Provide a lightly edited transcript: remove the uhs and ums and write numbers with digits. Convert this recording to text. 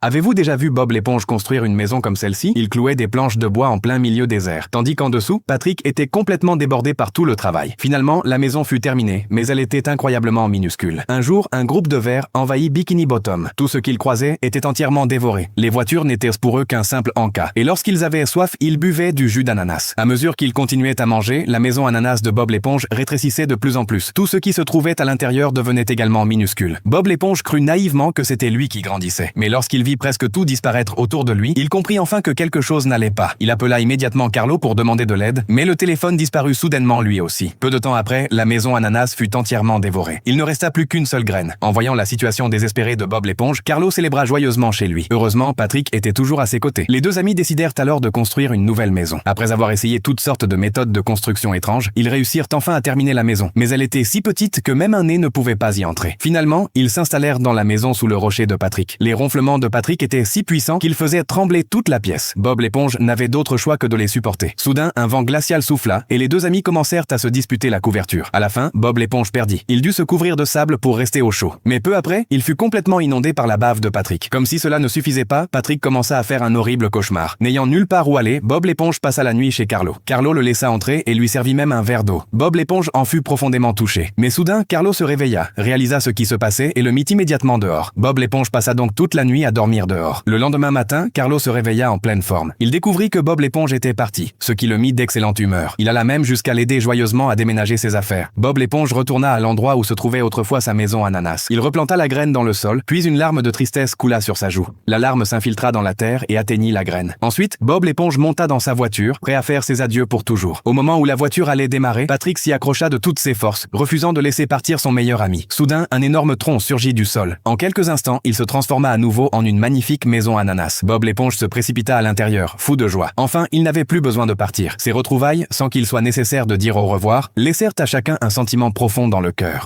Avez-vous déjà vu Bob l'éponge construire une maison comme celle-ci? Il clouait des planches de bois en plein milieu des airs, tandis qu'en dessous, Patrick était complètement débordé par tout le travail. Finalement, la maison fut terminée, mais elle était incroyablement minuscule. Un jour, un groupe de vers envahit Bikini Bottom. Tout ce qu'ils croisaient était entièrement dévoré. Les voitures n'étaient pour eux qu'un simple encas. Et lorsqu'ils avaient soif, ils buvaient du jus d'ananas. À mesure qu'ils continuaient à manger, la maison ananas de Bob l'éponge rétrécissait de plus en plus. Tout ce qui se trouvait à l'intérieur devenait également minuscule. Bob l'éponge crut naïvement que c'était lui qui grandissait. Mais lorsqu'il vit presque tout disparaître autour de lui, il comprit enfin que quelque chose n'allait pas. Il appela immédiatement Carlo pour demander de l'aide, mais le téléphone disparut soudainement lui aussi. Peu de temps après, la maison ananas fut entièrement dévorée. Il ne resta plus qu'une seule graine. En voyant la situation désespérée de Bob l'éponge, Carlo célébra joyeusement chez lui. Heureusement, Patrick était toujours à ses côtés. Les deux amis décidèrent alors de construire une nouvelle maison. Après avoir essayé toutes sortes de méthodes de construction étranges, ils réussirent enfin à terminer la maison. Mais elle était si petite que même un nez ne pouvait pas y entrer. Finalement, ils s'installèrent dans la maison sous le rocher de Patrick. Les ronflements de Patrick étaient si puissants qu'ils faisaient trembler toute la pièce. Bob l'éponge n'avait d'autre choix que de les supporter. Soudain, un vent glacial souffla et les deux amis commencèrent à se disputer la couverture. À la fin, Bob l'éponge perdit. Il dut se couvrir de sable pour rester au chaud. Mais peu après, il fut complètement inondé par la bave de Patrick. Comme si cela ne suffisait pas, Patrick commença à faire un horrible cauchemar. N'ayant nulle part où aller, Bob l'éponge passa la nuit chez Carlo. Carlo le laissa entrer et lui servit même un verre d'eau. Bob l'éponge en fut profondément touché. Mais soudain, Carlo se réveilla, réalisa ce qui se passait et le mit immédiatement dehors. Bob l'éponge passa donc toute la nuit à dormir dehors. Le lendemain matin, Carlo se réveilla en pleine forme. Il découvrit que Bob l'éponge était parti, ce qui le mit d'excellente humeur. Il alla même jusqu'à l'aider joyeusement à déménager ses affaires. Bob l'éponge retourna à l'endroit où se trouvait autrefois sa maison ananas. Il replanta la graine dans le sol, puis une larme de tristesse coula sur sa joue. La larme s'infiltra dans la terre et atteignit la graine. Ensuite, Bob l'éponge monta dans sa voiture, prêt à faire ses adieux pour toujours. Au moment où la voiture allait démarrer, Patrick s'y accrocha de toutes ses forces, refusant de laisser partir son meilleur ami. Soudain, un énorme tronc surgit du sol. En quelques instants, il se transforma à nouveau en une magnifique maison ananas. Bob l'éponge se précipita à l'intérieur, fou de joie. Enfin, il n'avait plus besoin de partir. Ces retrouvailles, sans qu'il soit nécessaire de dire au revoir, laissèrent à chacun un sentiment profond dans le cœur.